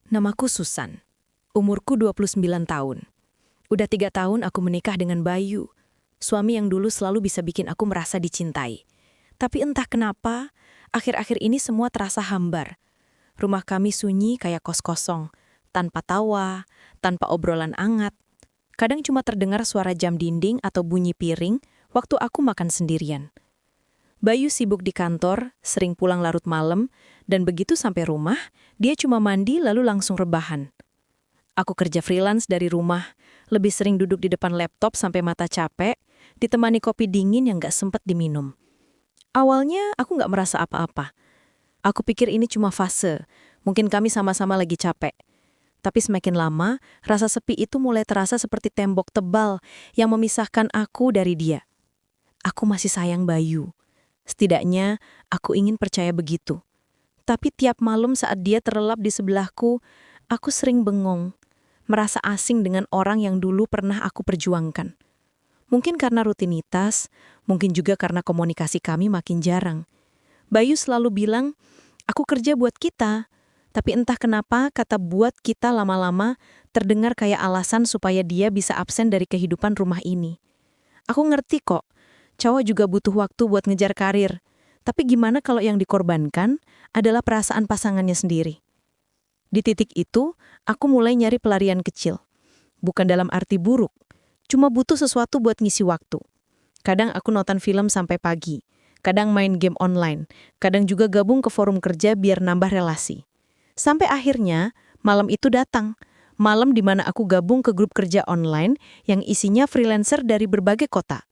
Namaku Susan. Umurku 29 tahun. Udah 3 tahun aku menikah dengan Bayu, suami yang dulu selalu bisa bikin aku merasa dicintai. Tapi entah kenapa, akhir-akhir ini semua terasa hambar. Rumah kami sunyi kayak kos kosong, tanpa tawa, tanpa obrolan hangat. Kadang cuma terdengar suara jam dinding atau bunyi piring waktu aku makan sendirian. Bayu sibuk di kantor, sering pulang larut malam, dan begitu sampai rumah, dia cuma mandi lalu langsung rebahan. Aku kerja freelance dari rumah, lebih sering duduk di depan laptop sampai mata capek, ditemani kopi dingin yang gak sempet diminum. Awalnya aku gak merasa apa-apa. Aku pikir ini cuma fase, mungkin kami sama-sama lagi capek. Tapi semakin lama, rasa sepi itu mulai terasa seperti tembok tebal yang memisahkan aku dari dia. Aku masih sayang Bayu. Setidaknya, aku ingin percaya begitu. Tapi tiap malam saat dia terlelap di sebelahku, aku sering bengong, merasa asing dengan orang yang dulu pernah aku perjuangkan. Mungkin karena rutinitas, mungkin juga karena komunikasi kami makin jarang. Bayu selalu bilang, aku kerja buat kita. Tapi entah kenapa kata buat kita lama-lama terdengar kayak alasan supaya dia bisa absen dari kehidupan rumah ini. Aku ngerti kok. Cowok juga butuh waktu buat ngejar karir. Tapi gimana kalau yang dikorbankan adalah perasaan pasangannya sendiri? Di titik itu, aku mulai nyari pelarian kecil. Bukan dalam arti buruk, cuma butuh sesuatu buat ngisi waktu. Kadang aku nonton film sampai pagi, kadang main game online, kadang juga gabung ke forum kerja biar nambah relasi. Sampai akhirnya, malam itu datang. Malam di mana aku gabung ke grup kerja online yang isinya freelancer dari berbagai kota.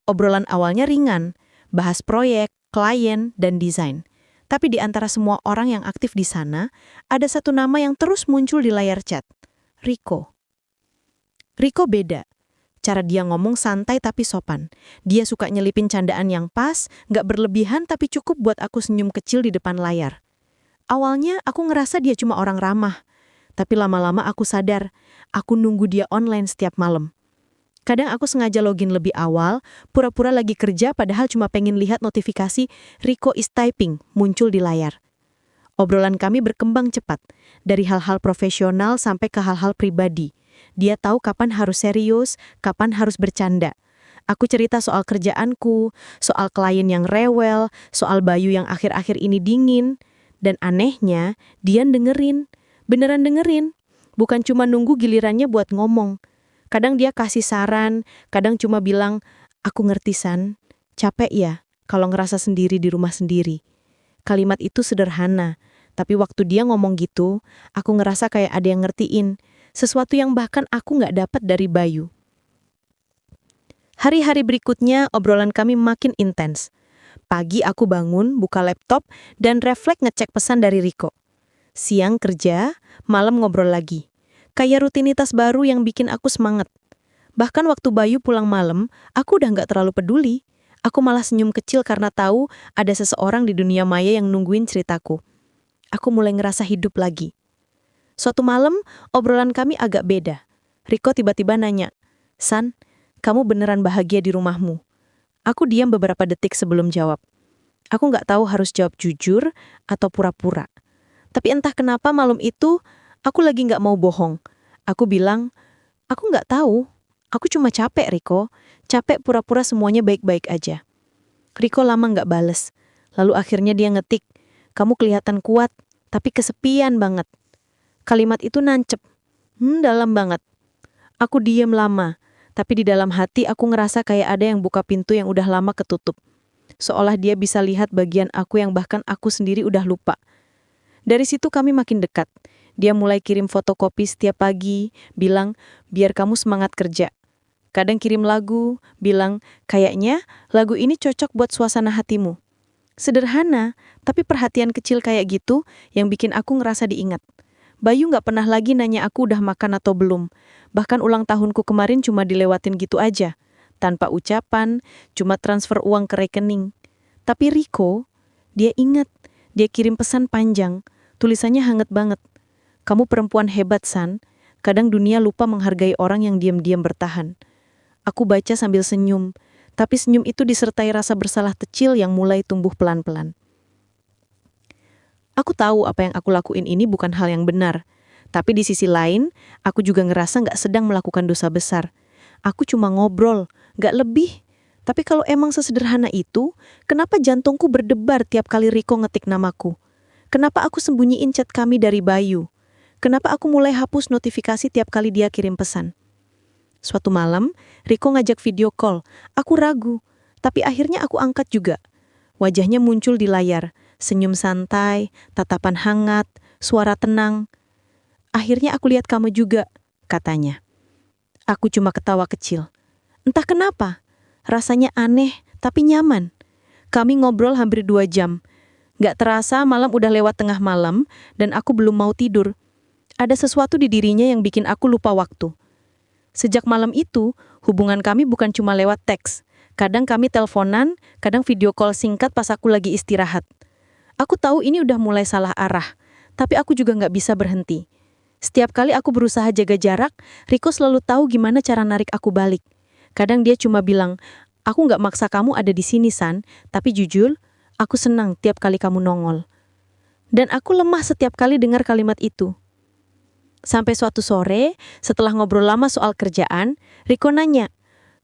Obrolan awalnya ringan, bahas proyek, klien, dan desain. Tapi di antara semua orang yang aktif di sana, ada satu nama yang terus muncul di layar chat. Riko. Riko beda. Cara dia ngomong santai tapi sopan. Dia suka nyelipin candaan yang pas, nggak berlebihan tapi cukup buat aku senyum kecil di depan layar. Awalnya aku ngerasa dia cuma orang ramah. Tapi lama-lama aku sadar, aku nunggu dia online setiap malam. Kadang aku sengaja login lebih awal, pura-pura lagi kerja padahal cuma pengen lihat notifikasi Riko is typing muncul di layar. Obrolan kami berkembang cepat, dari hal-hal profesional sampai ke hal-hal pribadi. Dia tahu kapan harus serius, kapan harus bercanda. Aku cerita soal kerjaanku, soal klien yang rewel, soal Bayu yang akhir-akhir ini dingin. Dan anehnya, dia dengerin, beneran dengerin. Bukan cuma nunggu gilirannya buat ngomong. Kadang dia kasih saran, kadang cuma bilang, aku ngerti San, capek ya kalau ngerasa sendiri di rumah sendiri. Kalimat itu sederhana, tapi waktu dia ngomong gitu, aku ngerasa kayak ada yang ngertiin, sesuatu yang bahkan aku nggak dapat dari Bayu. Hari-hari berikutnya obrolan kami makin intens. Pagi aku bangun, buka laptop, dan refleks ngecek pesan dari Riko. Siang kerja, malam ngobrol lagi. Kayak rutinitas baru yang bikin aku semangat. Bahkan waktu Bayu pulang malam, aku udah nggak terlalu peduli. Aku malah senyum kecil karena tahu ada seseorang di dunia maya yang nungguin ceritaku. Aku mulai ngerasa hidup lagi. Suatu malam, obrolan kami agak beda. Riko tiba-tiba nanya, San, kamu beneran bahagia di rumahmu? Aku diam beberapa detik sebelum jawab. Aku nggak tahu harus jawab jujur atau pura-pura. Tapi entah kenapa malam itu, aku lagi nggak mau bohong. Aku bilang, aku nggak tahu. Aku cuma capek, Riko. Capek pura-pura semuanya baik-baik aja. Riko lama nggak bales. Lalu akhirnya dia ngetik, kamu kelihatan kuat, tapi kesepian banget. Kalimat itu nancep. Dalam banget. Aku diem lama, tapi di dalam hati aku ngerasa kayak ada yang buka pintu yang udah lama ketutup. Seolah dia bisa lihat bagian aku yang bahkan aku sendiri udah lupa. Dari situ kami makin dekat. Dia mulai kirim fotokopi setiap pagi, bilang, biar kamu semangat kerja. Kadang kirim lagu, bilang, kayaknya lagu ini cocok buat suasana hatimu. Sederhana, tapi perhatian kecil kayak gitu yang bikin aku ngerasa diingat. Bayu nggak pernah lagi nanya aku udah makan atau belum. Bahkan ulang tahunku kemarin cuma dilewatin gitu aja. Tanpa ucapan, cuma transfer uang ke rekening. Tapi Riko, dia ingat, dia kirim pesan panjang, tulisannya hangat banget. Kamu perempuan hebat, San. Kadang dunia lupa menghargai orang yang diam-diam bertahan. Aku baca sambil senyum, tapi senyum itu disertai rasa bersalah kecil yang mulai tumbuh pelan-pelan. Aku tahu apa yang aku lakuin ini bukan hal yang benar, Tapi di sisi lain, aku juga ngerasa nggak sedang melakukan dosa besar. Aku cuma ngobrol, nggak lebih. Tapi kalau emang sesederhana itu, kenapa jantungku berdebar tiap kali Riko ngetik namaku? Kenapa aku sembunyiin chat kami dari Bayu? Kenapa aku mulai hapus notifikasi tiap kali dia kirim pesan? Suatu malam, Riko ngajak video call. Aku ragu, tapi akhirnya aku angkat juga. Wajahnya muncul di layar, senyum santai, tatapan hangat, suara tenang. Akhirnya aku lihat kamu juga, katanya. Aku cuma ketawa kecil. Entah kenapa, rasanya aneh tapi nyaman. Kami ngobrol hampir 2 jam. Gak terasa malam udah lewat tengah malam dan aku belum mau tidur. Ada sesuatu di dirinya yang bikin aku lupa waktu. Sejak malam itu, hubungan kami bukan cuma lewat teks. Kadang kami teleponan, kadang video call singkat pas aku lagi istirahat. Aku tahu ini udah mulai salah arah, tapi aku juga nggak bisa berhenti. Setiap kali aku berusaha jaga jarak, Riko selalu tahu gimana cara narik aku balik. Kadang dia cuma bilang, aku nggak maksa kamu ada di sini, San, tapi jujur, aku senang tiap kali kamu nongol. Dan aku lemah setiap kali dengar kalimat itu. Sampai suatu sore, setelah ngobrol lama soal kerjaan, Riko nanya,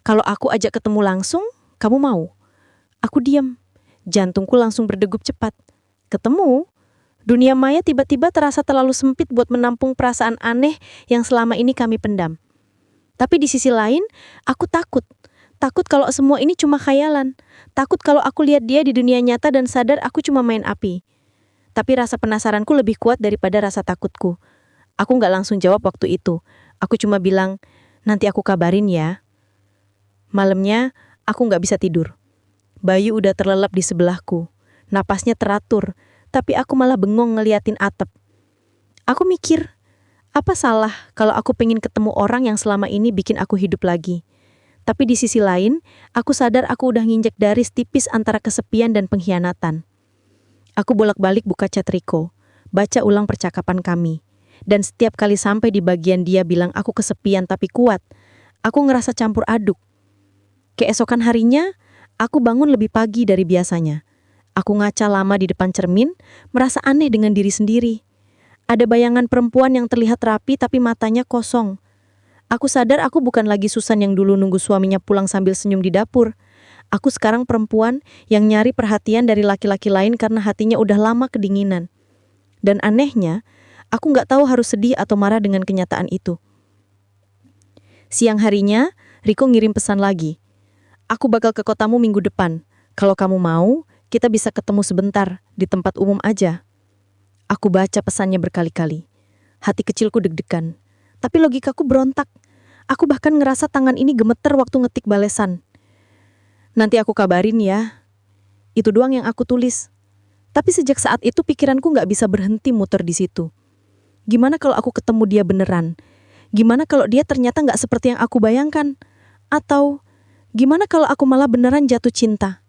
kalau aku ajak ketemu langsung, kamu mau? Aku diam. Jantungku langsung berdegup cepat. Ketemu? Dunia maya tiba-tiba terasa terlalu sempit buat menampung perasaan aneh yang selama ini kami pendam. Tapi di sisi lain, aku takut. Takut kalau semua ini cuma khayalan. Takut kalau aku lihat dia di dunia nyata dan sadar aku cuma main api. Tapi rasa penasaranku lebih kuat daripada rasa takutku. Aku nggak langsung jawab waktu itu. Aku cuma bilang, nanti aku kabarin ya. Malamnya, aku nggak bisa tidur. Bayu udah terlelap di sebelahku. Napasnya teratur, tapi aku malah bengong ngeliatin atap. Aku mikir, apa salah kalau aku pengen ketemu orang yang selama ini bikin aku hidup lagi? Tapi di sisi lain, aku sadar aku udah nginjek garis tipis antara kesepian dan pengkhianatan. Aku bolak-balik buka chat Riko, baca ulang percakapan kami. Dan setiap kali sampai di bagian dia bilang aku kesepian tapi kuat, aku ngerasa campur aduk. Keesokan harinya, aku bangun lebih pagi dari biasanya. Aku ngaca lama di depan cermin, merasa aneh dengan diri sendiri. Ada bayangan perempuan yang terlihat rapi tapi matanya kosong. Aku sadar aku bukan lagi Susan yang dulu nunggu suaminya pulang sambil senyum di dapur. Aku sekarang perempuan yang nyari perhatian dari laki-laki lain karena hatinya udah lama kedinginan. Dan anehnya, aku nggak tahu harus sedih atau marah dengan kenyataan itu. Siang harinya, Riko ngirim pesan lagi. Aku bakal ke kotamu minggu depan. Kalau kamu mau, kita bisa ketemu sebentar di tempat umum aja. Aku baca pesannya berkali-kali. Hati kecilku deg-degan. Tapi logikaku berontak. Aku bahkan ngerasa tangan ini gemeter waktu ngetik balesan. Nanti aku kabarin ya. Itu doang yang aku tulis. Tapi sejak saat itu pikiranku nggak bisa berhenti muter di situ. Gimana kalau aku ketemu dia beneran? Gimana kalau dia ternyata nggak seperti yang aku bayangkan? Atau gimana kalau aku malah beneran jatuh cinta?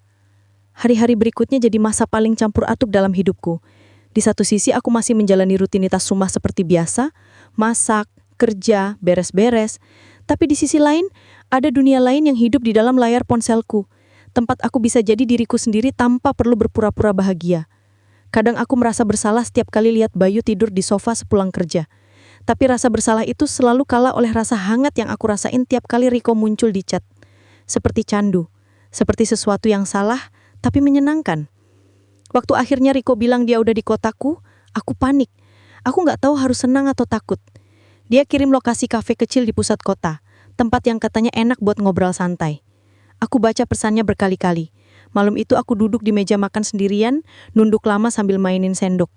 Hari-hari berikutnya jadi masa paling campur aduk dalam hidupku. Di satu sisi aku masih menjalani rutinitas rumah seperti biasa, masak, kerja, beres-beres. Tapi di sisi lain, ada dunia lain yang hidup di dalam layar ponselku. Tempat aku bisa jadi diriku sendiri tanpa perlu berpura-pura bahagia. Kadang aku merasa bersalah setiap kali lihat Bayu tidur di sofa sepulang kerja. Tapi rasa bersalah itu selalu kalah oleh rasa hangat yang aku rasain tiap kali Riko muncul di chat. Seperti candu, seperti sesuatu yang salah, tapi menyenangkan. Waktu akhirnya Riko bilang dia udah di kotaku, aku panik. Aku nggak tahu harus senang atau takut. Dia kirim lokasi kafe kecil di pusat kota, tempat yang katanya enak buat ngobrol santai. Aku baca pesannya berkali-kali. Malam itu aku duduk di meja makan sendirian, nunduk lama sambil mainin sendok.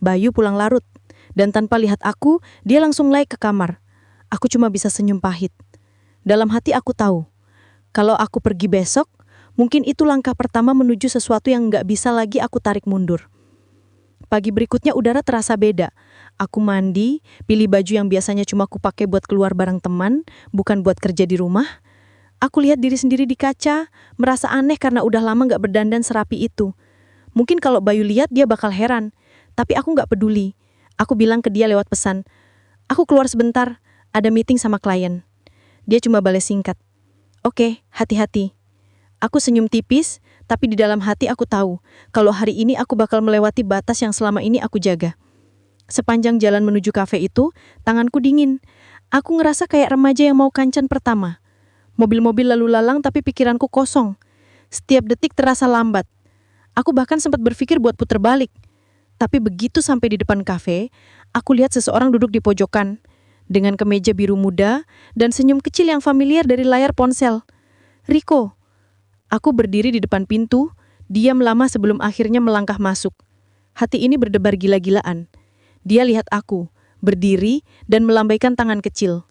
Bayu pulang larut, dan tanpa lihat aku, dia langsung naik ke kamar. Aku cuma bisa senyum pahit. Dalam hati aku tahu, kalau aku pergi besok, mungkin itu langkah pertama menuju sesuatu yang nggak bisa lagi aku tarik mundur. Pagi berikutnya udara terasa beda. Aku mandi, pilih baju yang biasanya cuma aku pakai buat keluar bareng teman, bukan buat kerja di rumah. Aku lihat diri sendiri di kaca, merasa aneh karena udah lama gak berdandan serapi itu. Mungkin kalau Bayu lihat dia bakal heran, tapi aku gak peduli. Aku bilang ke dia lewat pesan, aku keluar sebentar, ada meeting sama klien. Dia cuma balas singkat, oke, hati-hati. Aku senyum tipis, tapi di dalam hati aku tahu, kalau hari ini aku bakal melewati batas yang selama ini aku jaga. Sepanjang jalan menuju kafe itu, tanganku dingin. Aku ngerasa kayak remaja yang mau kencan pertama. Mobil-mobil lalu lalang tapi pikiranku kosong. Setiap detik terasa lambat. Aku bahkan sempat berpikir buat puter balik. Tapi begitu sampai di depan kafe, aku lihat seseorang duduk di pojokan dengan kemeja biru muda dan senyum kecil yang familiar dari layar ponsel. Riko. Aku berdiri di depan pintu, diam lama sebelum akhirnya melangkah masuk. Hati ini berdebar gila-gilaan. Dia lihat aku, berdiri dan melambaikan tangan kecil.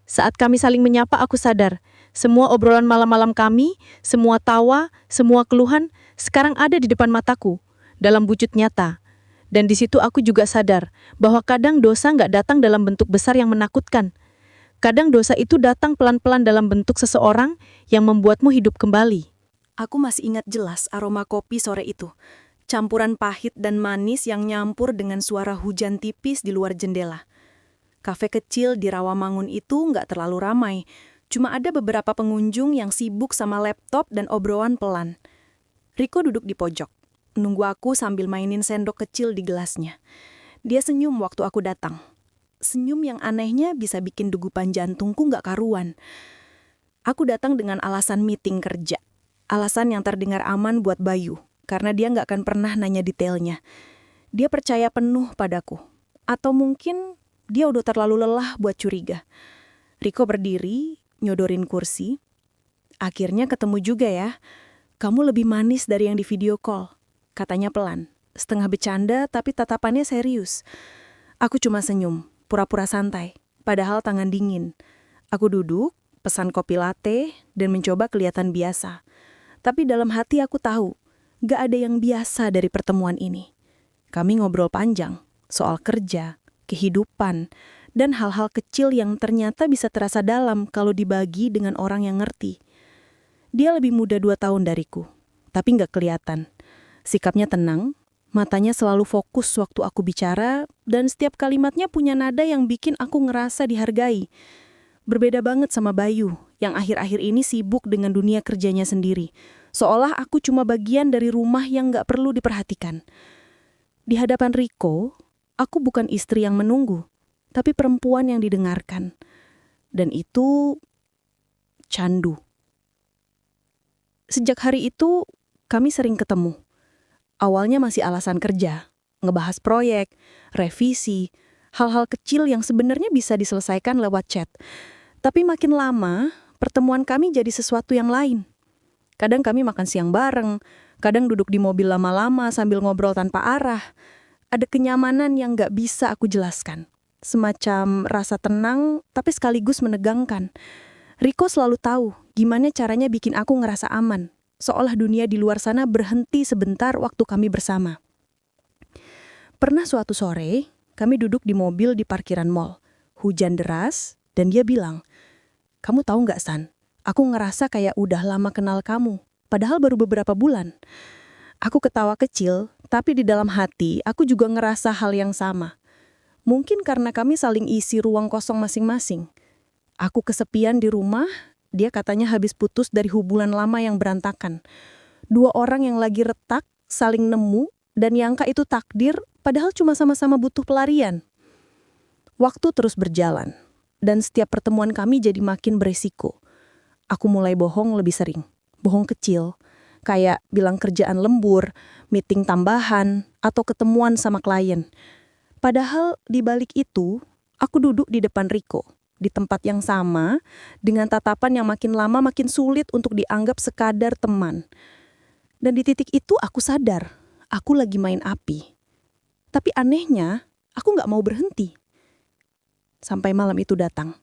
Saat kami saling menyapa, aku sadar. Semua obrolan malam-malam kami, semua tawa, semua keluhan, sekarang ada di depan mataku, dalam wujud nyata. Dan di situ aku juga sadar bahwa kadang dosa nggak datang dalam bentuk besar yang menakutkan. Kadang dosa itu datang pelan-pelan dalam bentuk seseorang yang membuatmu hidup kembali. Aku masih ingat jelas aroma kopi sore itu. Campuran pahit dan manis yang nyampur dengan suara hujan tipis di luar jendela. Kafe kecil di Rawamangun itu nggak terlalu ramai. Cuma ada beberapa pengunjung yang sibuk sama laptop dan obrolan pelan. Riko duduk di pojok, nunggu aku sambil mainin sendok kecil di gelasnya. Dia senyum waktu aku datang. Senyum yang anehnya bisa bikin degupan jantungku nggak karuan. Aku datang dengan alasan meeting kerja. Alasan yang terdengar aman buat Bayu, karena dia nggak akan pernah nanya detailnya. Dia percaya penuh padaku. Atau mungkin dia udah terlalu lelah buat curiga. Riko berdiri, nyodorin kursi. Akhirnya ketemu juga ya. Kamu lebih manis dari yang di video call, katanya pelan. Setengah bercanda tapi tatapannya serius. Aku cuma senyum, pura-pura santai, padahal tangan dingin. Aku duduk, pesan kopi latte, dan mencoba kelihatan biasa. Tapi dalam hati aku tahu, gak ada yang biasa dari pertemuan ini. Kami ngobrol panjang, soal kerja, kehidupan, dan hal-hal kecil yang ternyata bisa terasa dalam kalau dibagi dengan orang yang ngerti. Dia lebih muda 2 tahun dariku, tapi gak kelihatan. Sikapnya tenang, matanya selalu fokus waktu aku bicara, dan setiap kalimatnya punya nada yang bikin aku ngerasa dihargai. Berbeda banget sama Bayu, yang akhir-akhir ini sibuk dengan dunia kerjanya sendiri. Seolah aku cuma bagian dari rumah yang gak perlu diperhatikan. Di hadapan Riko, aku bukan istri yang menunggu, tapi perempuan yang didengarkan. Dan itu candu. Sejak hari itu, kami sering ketemu. Awalnya masih alasan kerja, ngebahas proyek, revisi, hal-hal kecil yang sebenarnya bisa diselesaikan lewat chat. Tapi makin lama, pertemuan kami jadi sesuatu yang lain. Kadang kami makan siang bareng, kadang duduk di mobil lama-lama sambil ngobrol tanpa arah. Ada kenyamanan yang gak bisa aku jelaskan. Semacam rasa tenang, tapi sekaligus menegangkan. Riko selalu tahu gimana caranya bikin aku ngerasa aman. Seolah dunia di luar sana berhenti sebentar waktu kami bersama. Pernah suatu sore, kami duduk di mobil di parkiran mall. Hujan deras, dan dia bilang, "Kamu tahu nggak, San? Aku ngerasa kayak udah lama kenal kamu, padahal baru beberapa bulan." Aku ketawa kecil, tapi di dalam hati aku juga ngerasa hal yang sama. Mungkin karena kami saling isi ruang kosong masing-masing. Aku kesepian di rumah, dia katanya habis putus dari hubungan lama yang berantakan. 2 orang yang lagi retak, saling nemu, dan nyangka itu takdir, padahal cuma sama-sama butuh pelarian. Waktu terus berjalan, dan setiap pertemuan kami jadi makin beresiko. Aku mulai bohong lebih sering, bohong kecil, kayak bilang kerjaan lembur, meeting tambahan, atau ketemuan sama klien. Padahal di balik itu, aku duduk di depan Riko, di tempat yang sama, dengan tatapan yang makin lama makin sulit untuk dianggap sekadar teman. Dan di titik itu aku sadar, aku lagi main api. Tapi anehnya, aku gak mau berhenti. Sampai malam itu datang.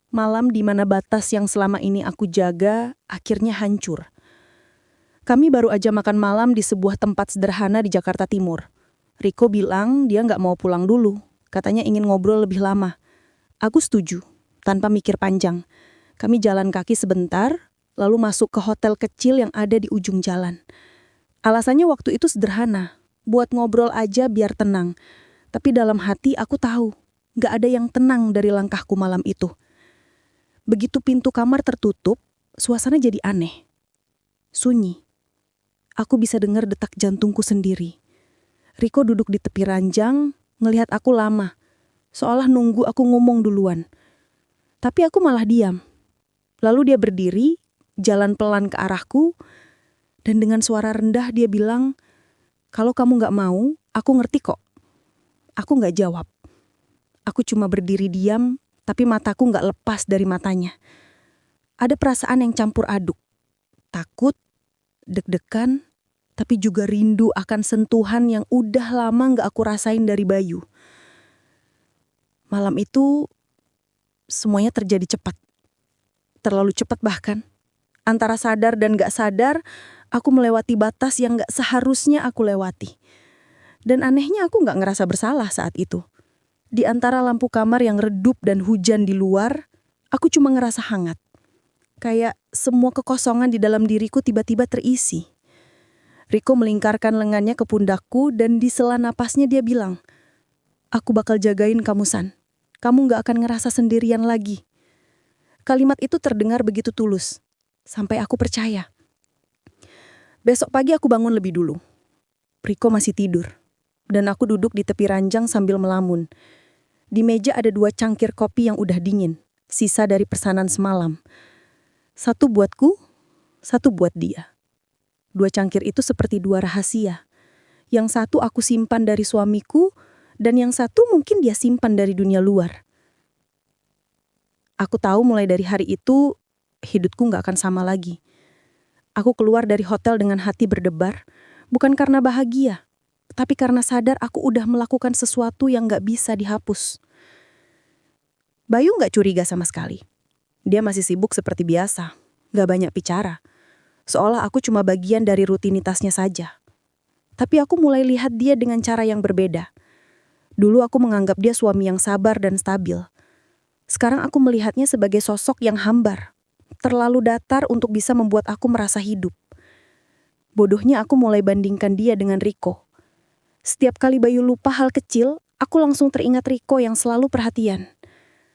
Malam di mana batas yang selama ini aku jaga akhirnya hancur. Kami baru aja makan malam di sebuah tempat sederhana di Jakarta Timur. Riko bilang dia gak mau pulang dulu, katanya ingin ngobrol lebih lama. Aku setuju, tanpa mikir panjang. Kami jalan kaki sebentar, lalu masuk ke hotel kecil yang ada di ujung jalan. Alasannya waktu itu sederhana, buat ngobrol aja biar tenang. Tapi dalam hati aku tahu, gak ada yang tenang dari langkahku malam itu. Begitu pintu kamar tertutup, suasana jadi aneh. Sunyi. Aku bisa dengar detak jantungku sendiri. Riko duduk di tepi ranjang, ngelihat aku lama, seolah nunggu aku ngomong duluan. Tapi aku malah diam. Lalu dia berdiri, jalan pelan ke arahku, dan dengan suara rendah dia bilang, "Kalau kamu gak mau, aku ngerti kok." Aku gak jawab. Aku cuma berdiri diam, tapi mataku gak lepas dari matanya. Ada perasaan yang campur aduk. Takut, deg-degan, tapi juga rindu akan sentuhan yang udah lama gak aku rasain dari Bayu. Malam itu, semuanya terjadi cepat. Terlalu cepat bahkan. Antara sadar dan gak sadar, aku melewati batas yang gak seharusnya aku lewati. Dan anehnya aku gak ngerasa bersalah saat itu. Di antara lampu kamar yang redup dan hujan di luar, aku cuma ngerasa hangat. Kayak semua kekosongan di dalam diriku tiba-tiba terisi. Riko melingkarkan lengannya ke pundakku dan di sela napasnya dia bilang, "Aku bakal jagain kamu, San. Kamu gak akan ngerasa sendirian lagi." Kalimat itu terdengar begitu tulus, sampai aku percaya. Besok pagi aku bangun lebih dulu. Riko masih tidur. Dan aku duduk di tepi ranjang sambil melamun. Di meja ada 2 cangkir kopi yang udah dingin, sisa dari pesanan semalam. 1 buatku, 1 buat dia. 2 cangkir itu seperti 2 rahasia. Yang satu aku simpan dari suamiku, dan yang satu mungkin dia simpan dari dunia luar. Aku tahu mulai dari hari itu, hidupku gak akan sama lagi. Aku keluar dari hotel dengan hati berdebar, bukan karena bahagia, tapi karena sadar aku udah melakukan sesuatu yang gak bisa dihapus. Bayu gak curiga sama sekali. Dia masih sibuk seperti biasa, gak banyak bicara. Seolah aku cuma bagian dari rutinitasnya saja. Tapi aku mulai lihat dia dengan cara yang berbeda. Dulu aku menganggap dia suami yang sabar dan stabil. Sekarang aku melihatnya sebagai sosok yang hambar, terlalu datar untuk bisa membuat aku merasa hidup. Bodohnya aku mulai bandingkan dia dengan Riko. Setiap kali Bayu lupa hal kecil, aku langsung teringat Riko yang selalu perhatian.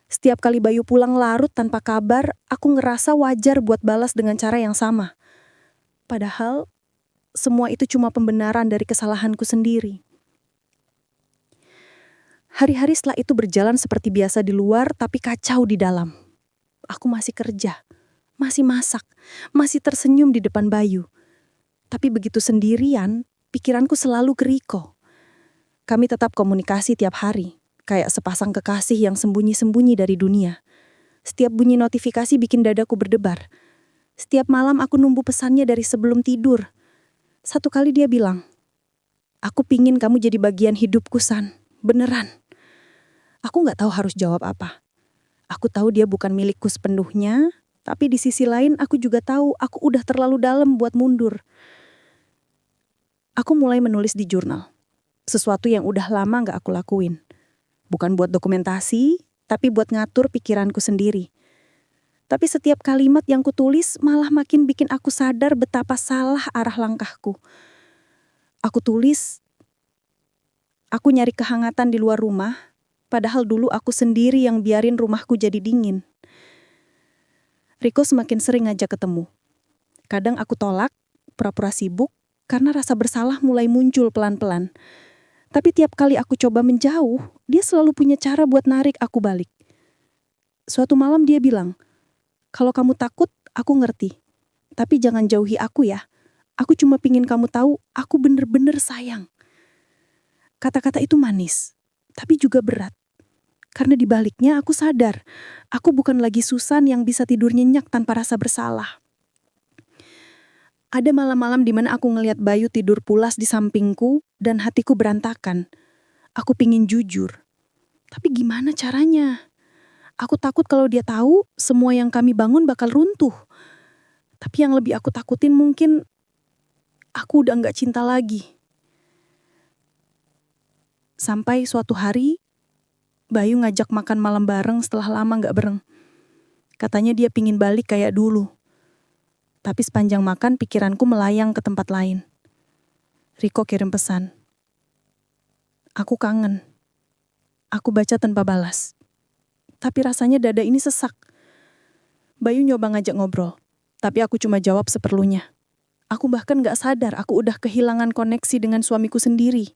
Setiap kali Bayu pulang larut tanpa kabar, aku ngerasa wajar buat balas dengan cara yang sama. Padahal, semua itu cuma pembenaran dari kesalahanku sendiri. Hari-hari setelah itu berjalan seperti biasa di luar, tapi kacau di dalam. Aku masih kerja, masih masak, masih tersenyum di depan Bayu. Tapi begitu sendirian, pikiranku selalu ke Riko. Kami tetap komunikasi tiap hari, kayak sepasang kekasih yang sembunyi-sembunyi dari dunia. Setiap bunyi notifikasi bikin dadaku berdebar. Setiap malam aku nunggu pesannya dari sebelum tidur. Satu kali dia bilang, "Aku pingin kamu jadi bagian hidupku, San. Beneran." Aku gak tahu harus jawab apa. Aku tahu dia bukan milikku sepenuhnya, tapi di sisi lain aku juga tahu aku udah terlalu dalam buat mundur. Aku mulai menulis di jurnal. Sesuatu yang udah lama gak aku lakuin. Bukan buat dokumentasi, tapi buat ngatur pikiranku sendiri. Tapi setiap kalimat yang kutulis malah makin bikin aku sadar betapa salah arah langkahku. Aku tulis, aku nyari kehangatan di luar rumah, padahal dulu aku sendiri yang biarin rumahku jadi dingin. Riko semakin sering ngajak ketemu. Kadang aku tolak, pura-pura sibuk, karena rasa bersalah mulai muncul pelan-pelan. Tapi tiap kali aku coba menjauh, dia selalu punya cara buat narik aku balik. Suatu malam dia bilang, "Kalau kamu takut, aku ngerti. Tapi jangan jauhi aku ya. Aku cuma pingin kamu tahu, aku bener-bener sayang." Kata-kata itu manis, tapi juga berat. Karena di baliknya aku sadar, aku bukan lagi Susan yang bisa tidur nyenyak tanpa rasa bersalah. Ada malam-malam di mana aku ngelihat Bayu tidur pulas di sampingku dan hatiku berantakan. Aku pingin jujur. Tapi gimana caranya? Aku takut kalau dia tahu semua yang kami bangun bakal runtuh. Tapi yang lebih aku takutin mungkin aku udah gak cinta lagi. Sampai suatu hari, Bayu ngajak makan malam bareng setelah lama gak bareng. Katanya dia pingin balik kayak dulu. Tapi sepanjang makan pikiranku melayang ke tempat lain. Riko kirim pesan. Aku kangen. Aku baca tanpa balas. Tapi rasanya dada ini sesak. Bayu nyoba ngajak ngobrol. Tapi aku cuma jawab seperlunya. Aku bahkan gak sadar aku udah kehilangan koneksi dengan suamiku sendiri.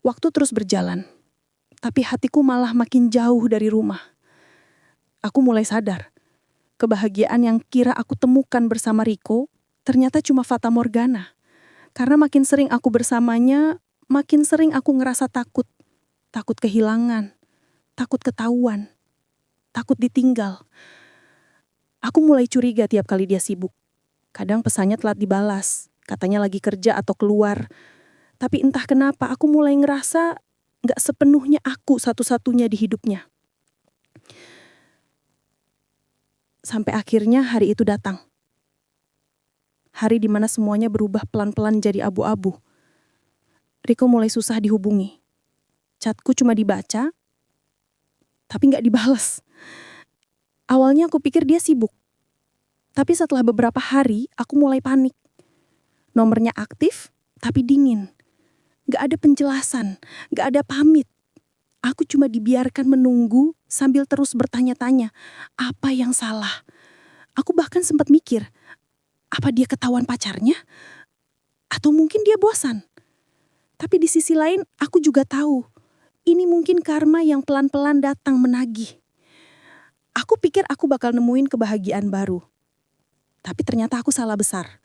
Waktu terus berjalan, tapi hatiku malah makin jauh dari rumah. Aku mulai sadar, kebahagiaan yang kira aku temukan bersama Riko ternyata cuma fata morgana. Karena makin sering aku bersamanya, makin sering aku ngerasa takut. Takut kehilangan, takut ketahuan, takut ditinggal. Aku mulai curiga tiap kali dia sibuk. Kadang pesannya telat dibalas, katanya lagi kerja atau keluar. Tapi entah kenapa aku mulai ngerasa gak sepenuhnya aku satu-satunya di hidupnya. Sampai akhirnya hari itu datang. Hari dimana semuanya berubah pelan-pelan jadi abu-abu. Riko mulai susah dihubungi. Chatku cuma dibaca, tapi gak dibalas. Awalnya aku pikir dia sibuk. Tapi setelah beberapa hari, aku mulai panik. Nomornya aktif, tapi dingin. Gak ada penjelasan, gak ada pamit. Aku cuma dibiarkan menunggu sambil terus bertanya-tanya, apa yang salah? Aku bahkan sempat mikir, apa dia ketahuan pacarnya? Atau mungkin dia bosan? Tapi di sisi lain, aku juga tahu, ini mungkin karma yang pelan-pelan datang menagih. Aku pikir aku bakal nemuin kebahagiaan baru. Tapi ternyata aku salah besar.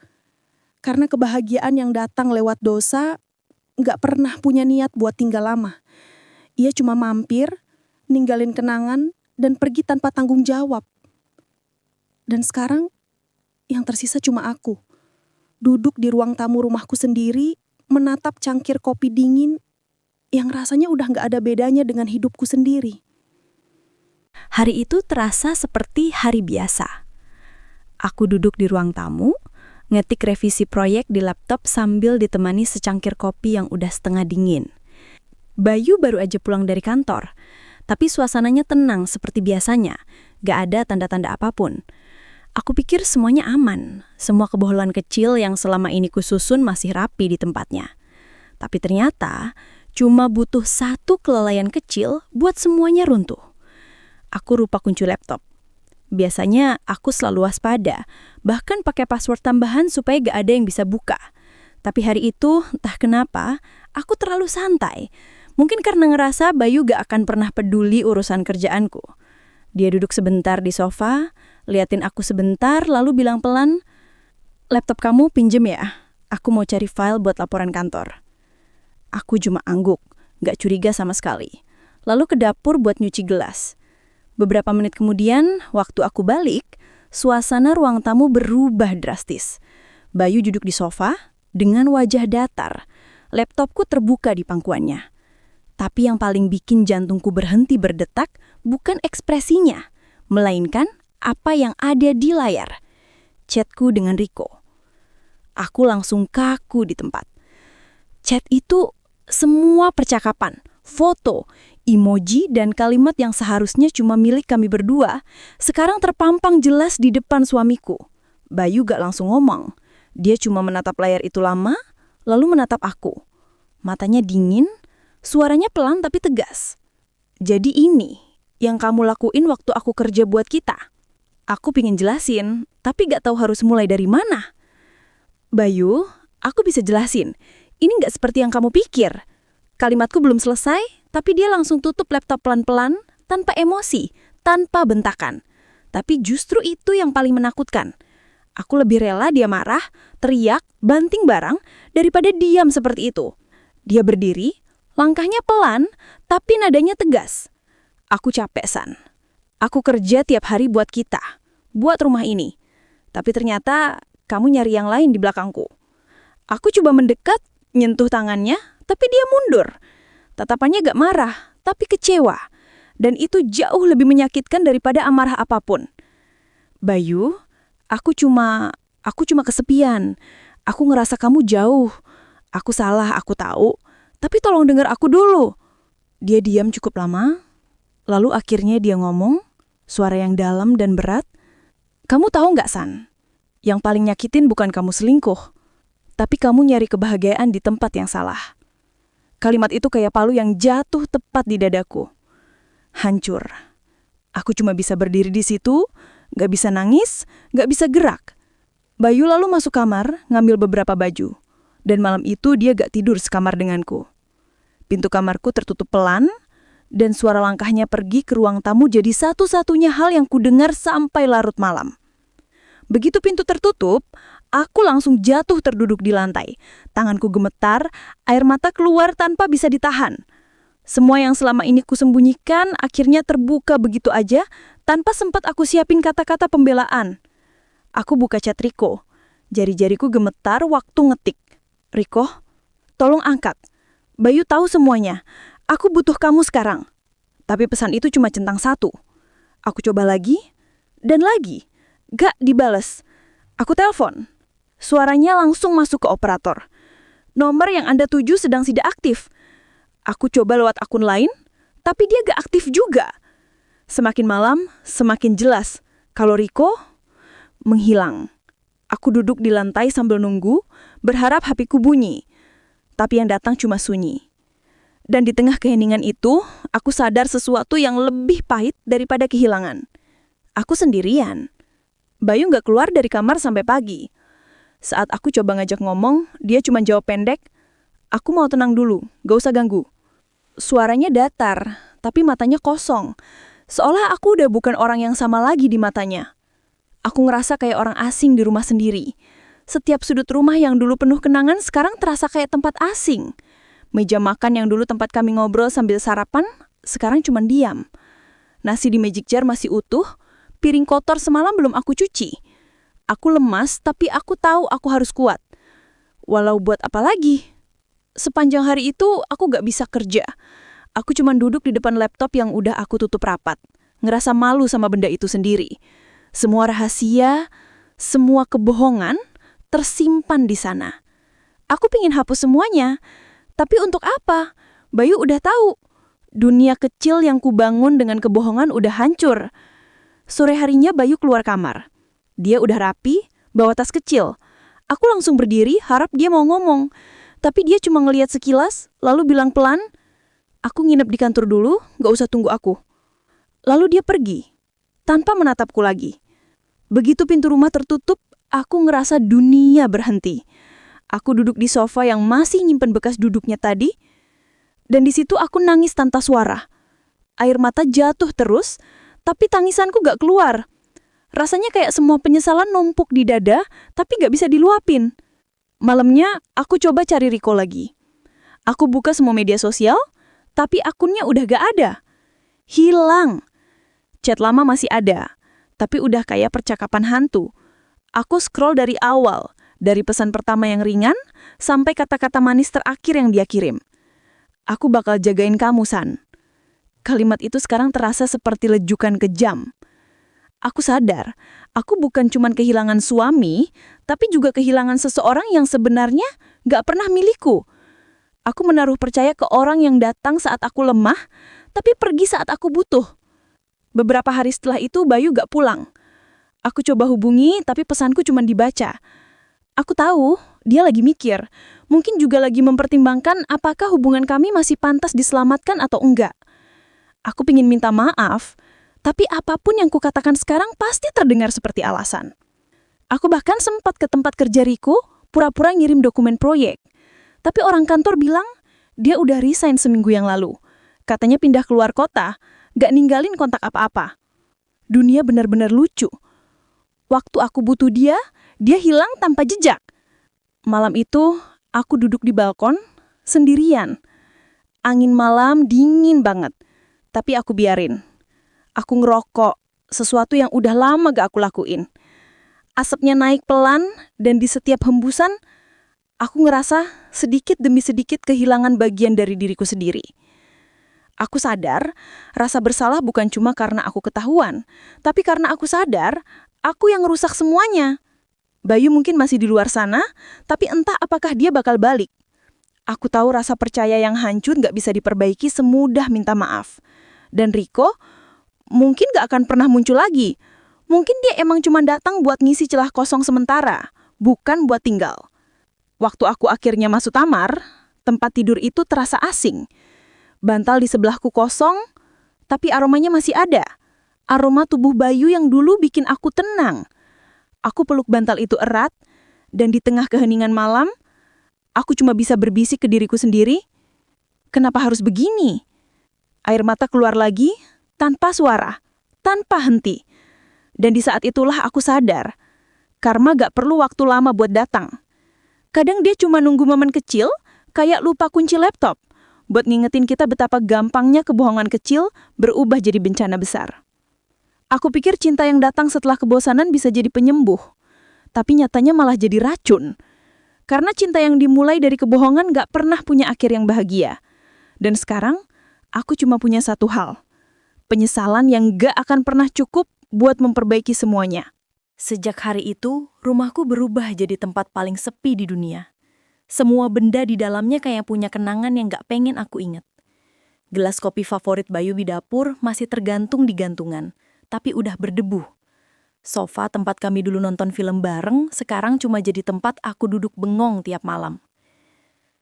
Karena kebahagiaan yang datang lewat dosa gak pernah punya niat buat tinggal lama. Ia cuma mampir, ninggalin kenangan, dan pergi tanpa tanggung jawab. Dan sekarang, yang tersisa cuma aku. Duduk di ruang tamu rumahku sendiri, menatap cangkir kopi dingin yang rasanya udah gak ada bedanya dengan hidupku sendiri. Hari itu terasa seperti hari biasa. Aku duduk di ruang tamu, ngetik revisi proyek di laptop sambil ditemani secangkir kopi yang udah setengah dingin. Bayu baru aja pulang dari kantor, tapi suasananya tenang seperti biasanya, gak ada tanda-tanda apapun. Aku pikir semuanya aman, semua kebohongan kecil yang selama ini kususun masih rapi di tempatnya. Tapi ternyata cuma butuh satu kelalaian kecil buat semuanya runtuh. Aku lupa kunci laptop. Biasanya aku selalu waspada, bahkan pakai password tambahan supaya gak ada yang bisa buka. Tapi hari itu, entah kenapa, aku terlalu santai. Mungkin karena ngerasa Bayu gak akan pernah peduli urusan kerjaanku. Dia duduk sebentar di sofa, liatin aku sebentar, lalu bilang pelan, "Laptop kamu pinjem ya? Aku mau cari file buat laporan kantor." Aku cuma angguk, gak curiga sama sekali. Lalu ke dapur buat nyuci gelas. Beberapa menit kemudian, waktu aku balik, suasana ruang tamu berubah drastis. Bayu duduk di sofa dengan wajah datar. Laptopku terbuka di pangkuannya. Tapi yang paling bikin jantungku berhenti berdetak bukan ekspresinya, melainkan apa yang ada di layar. Chatku dengan Riko. Aku langsung kaku di tempat. Chat itu semua percakapan, foto, emoji, dan kalimat yang seharusnya cuma milik kami berdua, sekarang terpampang jelas di depan suamiku. Bayu gak langsung ngomong. Dia cuma menatap layar itu lama, lalu menatap aku. Matanya dingin, suaranya pelan tapi tegas. "Jadi ini yang kamu lakuin waktu aku kerja buat kita?" Aku pingin jelasin, tapi gak tahu harus mulai dari mana. "Bayu, aku bisa jelasin. Ini gak seperti yang kamu pikir." Kalimatku belum selesai, tapi dia langsung tutup laptop pelan-pelan, tanpa emosi, tanpa bentakan. Tapi justru itu yang paling menakutkan. Aku lebih rela dia marah, teriak, banting barang, daripada diam seperti itu. Dia berdiri, langkahnya pelan, tapi nadanya tegas. "Aku capek, San. Aku kerja tiap hari buat kita, buat rumah ini. Tapi ternyata kamu nyari yang lain di belakangku." Aku coba mendekat, nyentuh tangannya, tapi dia mundur. Tatapannya gak marah, tapi kecewa. Dan itu jauh lebih menyakitkan daripada amarah apapun. "Bayu, aku cuma kesepian. Aku ngerasa kamu jauh. Aku salah, aku tahu. Tapi tolong dengar aku dulu." Dia diam cukup lama. Lalu akhirnya dia ngomong, suara yang dalam dan berat. "Kamu tahu gak, San? Yang paling nyakitin bukan kamu selingkuh, tapi kamu nyari kebahagiaan di tempat yang salah." Kalimat itu kayak palu yang jatuh tepat di dadaku. Hancur. Aku cuma bisa berdiri di situ, gak bisa nangis, gak bisa gerak. Bayu lalu masuk kamar, ngambil beberapa baju. Dan malam itu dia gak tidur sekamar denganku. Pintu kamarku tertutup pelan, dan suara langkahnya pergi ke ruang tamu jadi satu-satunya hal yang kudengar sampai larut malam. Begitu pintu tertutup, aku langsung jatuh terduduk di lantai. Tanganku gemetar, air mata keluar tanpa bisa ditahan. Semua yang selama ini kusembunyikan akhirnya terbuka begitu aja, tanpa sempat aku siapin kata-kata pembelaan. Aku buka chat Riko. Jari-jariku gemetar waktu ngetik. Riko, tolong angkat. Bayu tahu semuanya. Aku butuh kamu sekarang. Tapi pesan itu cuma centang satu. Aku coba lagi, dan lagi. Gak dibales. Aku telepon. Suaranya langsung masuk ke operator. Nomor yang Anda tuju sedang tidak aktif. Aku coba lewat akun lain, tapi dia gak aktif juga. Semakin malam, semakin jelas. Kalau Riko menghilang. Aku duduk di lantai sambil nunggu, berharap HP-ku bunyi. Tapi yang datang cuma sunyi. Dan di tengah keheningan itu, aku sadar sesuatu yang lebih pahit daripada kehilangan. Aku sendirian. Bayu gak keluar dari kamar sampai pagi. Saat aku coba ngajak ngomong, dia cuma jawab pendek, "Aku mau tenang dulu, gak usah ganggu." Suaranya datar, tapi matanya kosong. Seolah aku udah bukan orang yang sama lagi di matanya. Aku ngerasa kayak orang asing di rumah sendiri. Setiap sudut rumah yang dulu penuh kenangan sekarang terasa kayak tempat asing. Meja makan yang dulu tempat kami ngobrol sambil sarapan, sekarang cuma diam. Nasi di magic jar masih utuh, piring kotor semalam belum aku cuci. Aku lemas, tapi aku tahu aku harus kuat. Walau buat apa lagi? Sepanjang hari itu, aku gak bisa kerja. Aku cuma duduk di depan laptop yang udah aku tutup rapat. Ngerasa malu sama benda itu sendiri. Semua rahasia, semua kebohongan tersimpan di sana. Aku pingin hapus semuanya. Tapi untuk apa? Bayu udah tahu. Dunia kecil yang kubangun dengan kebohongan udah hancur. Sore harinya Bayu keluar kamar. Dia udah rapi, bawa tas kecil. Aku langsung berdiri, harap dia mau ngomong. Tapi dia cuma ngeliat sekilas, lalu bilang pelan, "Aku nginep di kantor dulu, gak usah tunggu aku." Lalu dia pergi, tanpa menatapku lagi. Begitu pintu rumah tertutup, aku ngerasa dunia berhenti. Aku duduk di sofa yang masih nyimpen bekas duduknya tadi, dan di situ aku nangis tanpa suara. Air mata jatuh terus, tapi tangisanku gak keluar. Rasanya kayak semua penyesalan numpuk di dada, tapi gak bisa diluapin. Malamnya, aku coba cari Riko lagi. Aku buka semua media sosial, tapi akunnya udah gak ada. Hilang. Chat lama masih ada, tapi udah kayak percakapan hantu. Aku scroll dari awal, dari pesan pertama yang ringan, sampai kata-kata manis terakhir yang dia kirim. "Aku bakal jagain kamu, San." Kalimat itu sekarang terasa seperti lejukan kejam. Aku sadar, aku bukan cuma kehilangan suami, tapi juga kehilangan seseorang yang sebenarnya gak pernah milikku. Aku menaruh percaya ke orang yang datang saat aku lemah, tapi pergi saat aku butuh. Beberapa hari setelah itu Bayu gak pulang. Aku coba hubungi, tapi pesanku cuma dibaca. Aku tahu, dia lagi mikir. Mungkin juga lagi mempertimbangkan apakah hubungan kami masih pantas diselamatkan atau enggak. Aku pingin minta maaf, tapi apapun yang kukatakan sekarang pasti terdengar seperti alasan. Aku bahkan sempat ke tempat kerja Riko, pura-pura ngirim dokumen proyek. Tapi orang kantor bilang, dia udah resign seminggu yang lalu. Katanya pindah keluar kota, gak ninggalin kontak apa-apa. Dunia benar-benar lucu. Waktu aku butuh dia hilang tanpa jejak. Malam itu, aku duduk di balkon, sendirian. Angin malam dingin banget. Tapi aku biarin. Aku ngerokok, sesuatu yang udah lama gak aku lakuin. Asapnya naik pelan, dan di setiap hembusan, aku ngerasa sedikit demi sedikit kehilangan bagian dari diriku sendiri. Aku sadar, rasa bersalah bukan cuma karena aku ketahuan, tapi karena aku sadar, aku yang rusak semuanya. Bayu mungkin masih di luar sana, tapi entah apakah dia bakal balik. Aku tahu rasa percaya yang hancur gak bisa diperbaiki semudah minta maaf. Dan Riko mungkin gak akan pernah muncul lagi. Mungkin dia emang cuma datang buat ngisi celah kosong sementara, bukan buat tinggal. Waktu aku akhirnya masuk kamar, tempat tidur itu terasa asing. Bantal di sebelahku kosong, tapi aromanya masih ada. Aroma tubuh Bayu yang dulu bikin aku tenang. Aku peluk bantal itu erat, dan di tengah keheningan malam, aku cuma bisa berbisik ke diriku sendiri, Kenapa harus begini? Air mata keluar lagi, tanpa suara, tanpa henti. Dan di saat itulah aku sadar, karma gak perlu waktu lama buat datang. Kadang dia cuma nunggu momen kecil, kayak lupa kunci laptop, buat ngingetin kita betapa gampangnya kebohongan kecil berubah jadi bencana besar. Aku pikir cinta yang datang setelah kebosanan bisa jadi penyembuh, tapi nyatanya malah jadi racun. Karena cinta yang dimulai dari kebohongan gak pernah punya akhir yang bahagia. Dan sekarang, aku cuma punya satu hal. Penyesalan yang gak akan pernah cukup buat memperbaiki semuanya. Sejak hari itu, rumahku berubah jadi tempat paling sepi di dunia. Semua benda di dalamnya kayak punya kenangan yang gak pengen aku inget. Gelas kopi favorit Bayu di dapur masih tergantung di gantungan, tapi udah berdebu. Sofa tempat kami dulu nonton film bareng sekarang cuma jadi tempat aku duduk bengong tiap malam.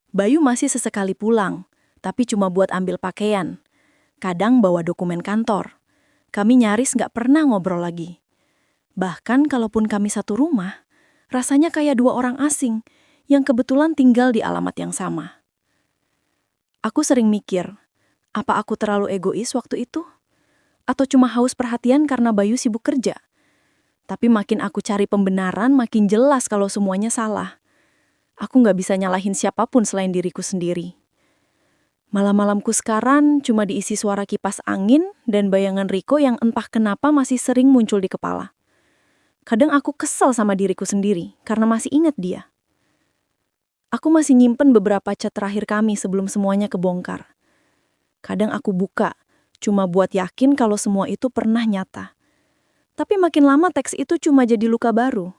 Bayu masih sesekali pulang, tapi cuma buat ambil pakaian. Kadang bawa dokumen kantor. Kami nyaris gak pernah ngobrol lagi. Bahkan kalaupun kami satu rumah, rasanya kayak dua orang asing yang kebetulan tinggal di alamat yang sama. Aku sering mikir, apa aku terlalu egois waktu itu? Atau cuma haus perhatian karena Bayu sibuk kerja? Tapi makin aku cari pembenaran, makin jelas kalau semuanya salah. Aku gak bisa nyalahin siapapun selain diriku sendiri. Malam-malamku sekarang cuma diisi suara kipas angin dan bayangan Riko yang entah kenapa masih sering muncul di kepala. Kadang aku kesel sama diriku sendiri karena masih ingat dia. Aku masih nyimpen beberapa chat terakhir kami sebelum semuanya kebongkar. Kadang aku buka, cuma buat yakin kalau semua itu pernah nyata. Tapi makin lama teks itu cuma jadi luka baru.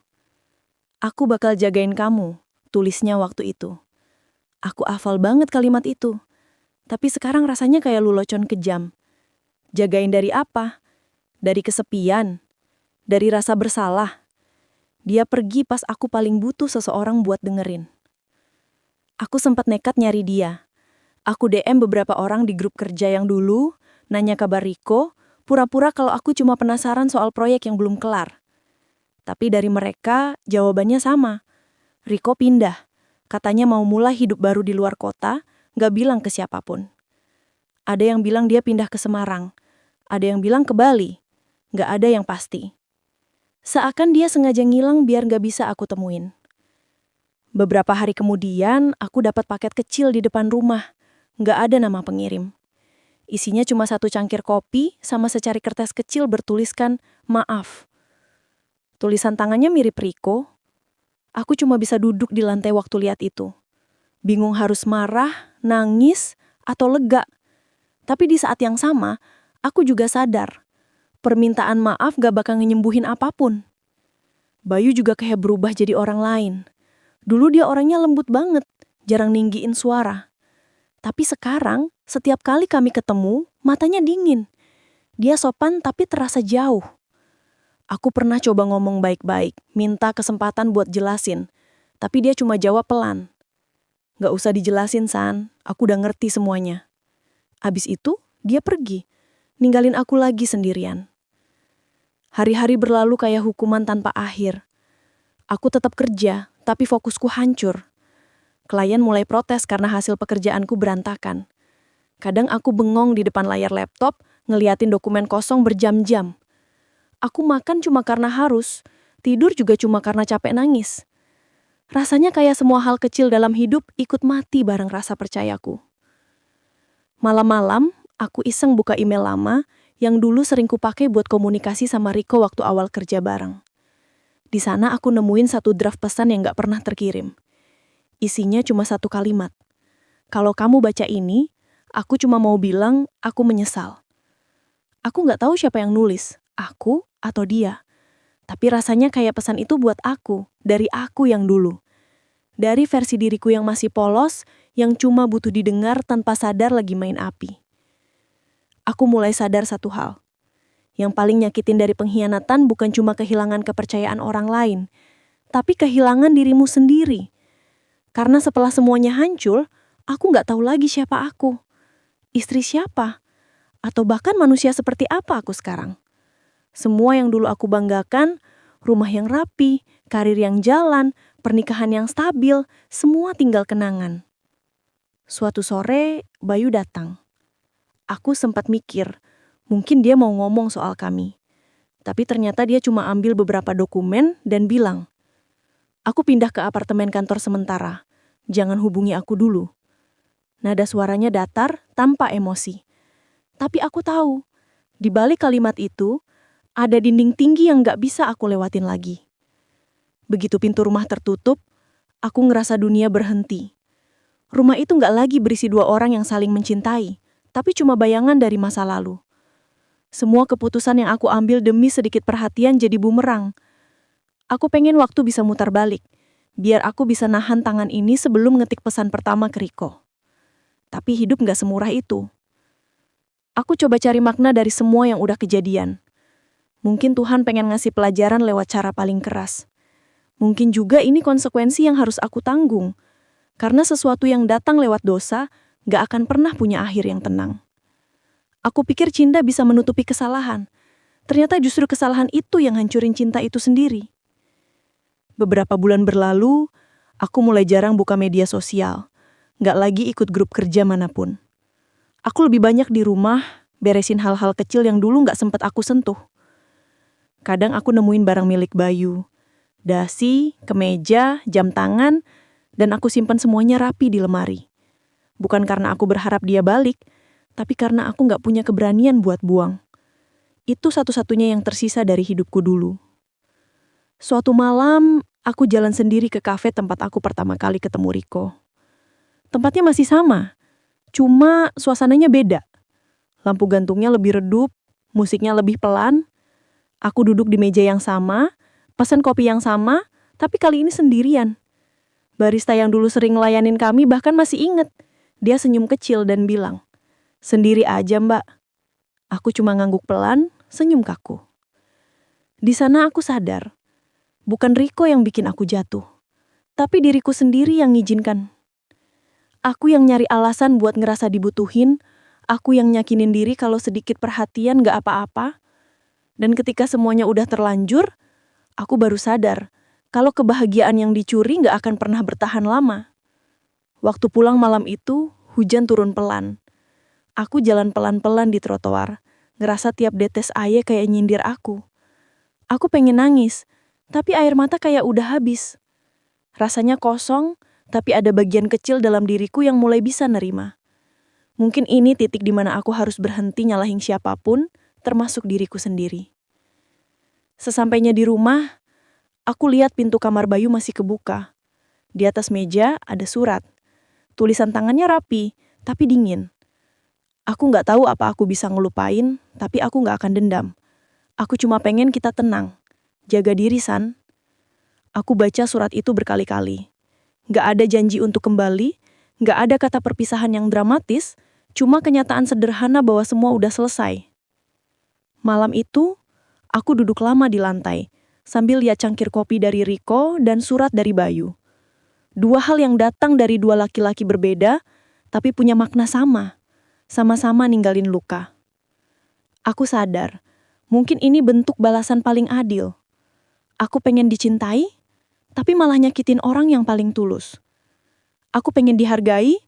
Aku bakal jagain kamu, tulisnya waktu itu. Aku hafal banget kalimat itu. Tapi sekarang rasanya kayak lulocon kejam. Jagain dari apa? Dari kesepian? Dari rasa bersalah? Dia pergi pas aku paling butuh seseorang buat dengerin. Aku sempat nekat nyari dia. Aku DM beberapa orang di grup kerja yang dulu, nanya kabar Riko, pura-pura kalau aku cuma penasaran soal proyek yang belum kelar. Tapi dari mereka, jawabannya sama. Riko pindah. Katanya mau mulai hidup baru di luar kota, gak bilang ke siapapun. Ada yang bilang dia pindah ke Semarang. Ada yang bilang ke Bali. Gak ada yang pasti. Seakan dia sengaja ngilang biar gak bisa aku temuin. Beberapa hari kemudian, aku dapat paket kecil di depan rumah. Gak ada nama pengirim. Isinya cuma satu cangkir kopi sama secari kertas kecil bertuliskan maaf. Tulisan tangannya mirip Riko. Aku cuma bisa duduk di lantai waktu lihat itu. Bingung harus marah, nangis, atau lega. Tapi di saat yang sama, aku juga sadar. Permintaan maaf gak bakal nyembuhin apapun. Bayu juga kayak berubah jadi orang lain. Dulu dia orangnya lembut banget, jarang ninggiin suara. Tapi sekarang, setiap kali kami ketemu, matanya dingin. Dia sopan tapi terasa jauh. Aku pernah coba ngomong baik-baik, minta kesempatan buat jelasin. Tapi dia cuma jawab pelan. Gak usah dijelasin, San. Aku udah ngerti semuanya. Abis itu, dia pergi. Ninggalin aku lagi sendirian. Hari-hari berlalu kayak hukuman tanpa akhir. Aku tetap kerja, tapi fokusku hancur. Klien mulai protes karena hasil pekerjaanku berantakan. Kadang aku bengong di depan layar laptop, ngeliatin dokumen kosong berjam-jam. Aku makan cuma karena harus, tidur juga cuma karena capek nangis. Rasanya kayak semua hal kecil dalam hidup ikut mati bareng rasa percayaku. Malam-malam, aku iseng buka email lama yang dulu sering kupakai buat komunikasi sama Riko waktu awal kerja bareng. Di sana aku nemuin satu draft pesan yang gak pernah terkirim. Isinya cuma satu kalimat. Kalau kamu baca ini, aku cuma mau bilang aku menyesal. Aku gak tahu siapa yang nulis, aku atau dia. Tapi rasanya kayak pesan itu buat aku, dari aku yang dulu. Dari versi diriku yang masih polos, yang cuma butuh didengar tanpa sadar lagi main api. Aku mulai sadar satu hal. Yang paling nyakitin dari pengkhianatan bukan cuma kehilangan kepercayaan orang lain, tapi kehilangan dirimu sendiri. Karena setelah semuanya hancur, aku gak tahu lagi siapa aku. Istri siapa? Atau bahkan manusia seperti apa aku sekarang? Semua yang dulu aku banggakan, rumah yang rapi, karir yang jalan, pernikahan yang stabil, semua tinggal kenangan. Suatu sore, Bayu datang. Aku sempat mikir, mungkin dia mau ngomong soal kami. Tapi ternyata dia cuma ambil beberapa dokumen dan bilang, "Aku pindah ke apartemen kantor sementara. Jangan hubungi aku dulu." Nada suaranya datar tanpa emosi. Tapi aku tahu, di balik kalimat itu, ada dinding tinggi yang gak bisa aku lewatin lagi. Begitu pintu rumah tertutup, aku ngerasa dunia berhenti. Rumah itu gak lagi berisi dua orang yang saling mencintai, tapi cuma bayangan dari masa lalu. Semua keputusan yang aku ambil demi sedikit perhatian jadi bumerang. Aku pengen waktu bisa mutar balik, biar aku bisa nahan tangan ini sebelum ngetik pesan pertama ke Riko. Tapi hidup gak semurah itu. Aku coba cari makna dari semua yang udah kejadian. Mungkin Tuhan pengen ngasih pelajaran lewat cara paling keras. Mungkin juga ini konsekuensi yang harus aku tanggung. Karena sesuatu yang datang lewat dosa gak akan pernah punya akhir yang tenang. Aku pikir cinta bisa menutupi kesalahan. Ternyata justru kesalahan itu yang hancurin cinta itu sendiri. Beberapa bulan berlalu, aku mulai jarang buka media sosial. Gak lagi ikut grup kerja manapun. Aku lebih banyak di rumah, beresin hal-hal kecil yang dulu gak sempat aku sentuh. Kadang aku nemuin barang milik Bayu. Dasi, kemeja, jam tangan, dan aku simpan semuanya rapi di lemari. Bukan karena aku berharap dia balik, tapi karena aku gak punya keberanian buat buang. Itu satu-satunya yang tersisa dari hidupku dulu. Suatu malam, aku jalan sendiri ke kafe tempat aku pertama kali ketemu Riko. Tempatnya masih sama, cuma suasananya beda. Lampu gantungnya lebih redup, musiknya lebih pelan. Aku duduk di meja yang sama, pesan kopi yang sama, tapi kali ini sendirian. Barista yang dulu sering ngelayanin kami bahkan masih inget. Dia senyum kecil dan bilang, "Sendiri aja, Mbak." Aku cuma ngangguk pelan, senyum kaku. Di sana aku sadar, bukan Riko yang bikin aku jatuh, tapi diriku sendiri yang ngizinkan. Aku yang nyari alasan buat ngerasa dibutuhin, aku yang nyakinin diri kalau sedikit perhatian gak apa-apa. Dan ketika semuanya udah terlanjur, aku baru sadar kalau kebahagiaan yang dicuri gak akan pernah bertahan lama. Waktu pulang malam itu, hujan turun pelan. Aku jalan pelan-pelan di trotoar, ngerasa tiap detes air kayak nyindir aku. Aku pengen nangis, tapi air mata kayak udah habis. Rasanya kosong, tapi ada bagian kecil dalam diriku yang mulai bisa nerima. Mungkin ini titik di mana aku harus berhenti nyalahin siapapun, termasuk diriku sendiri. Sesampainya di rumah, aku lihat pintu kamar Bayu masih kebuka. Di atas meja ada surat. Tulisan tangannya rapi, tapi dingin. Aku gak tahu apa aku bisa ngelupain, tapi aku gak akan dendam. Aku cuma pengen kita tenang. Jaga diri, San. Aku baca surat itu berkali-kali. Gak ada janji untuk kembali, gak ada kata perpisahan yang dramatis, cuma kenyataan sederhana bahwa semua udah selesai. Malam itu, aku duduk lama di lantai, sambil lihat cangkir kopi dari Riko dan surat dari Bayu. Dua hal yang datang dari dua laki-laki berbeda, tapi punya makna sama. Sama-sama ninggalin luka. Aku sadar, mungkin ini bentuk balasan paling adil. Aku pengen dicintai, tapi malah nyakitin orang yang paling tulus. Aku pengen dihargai,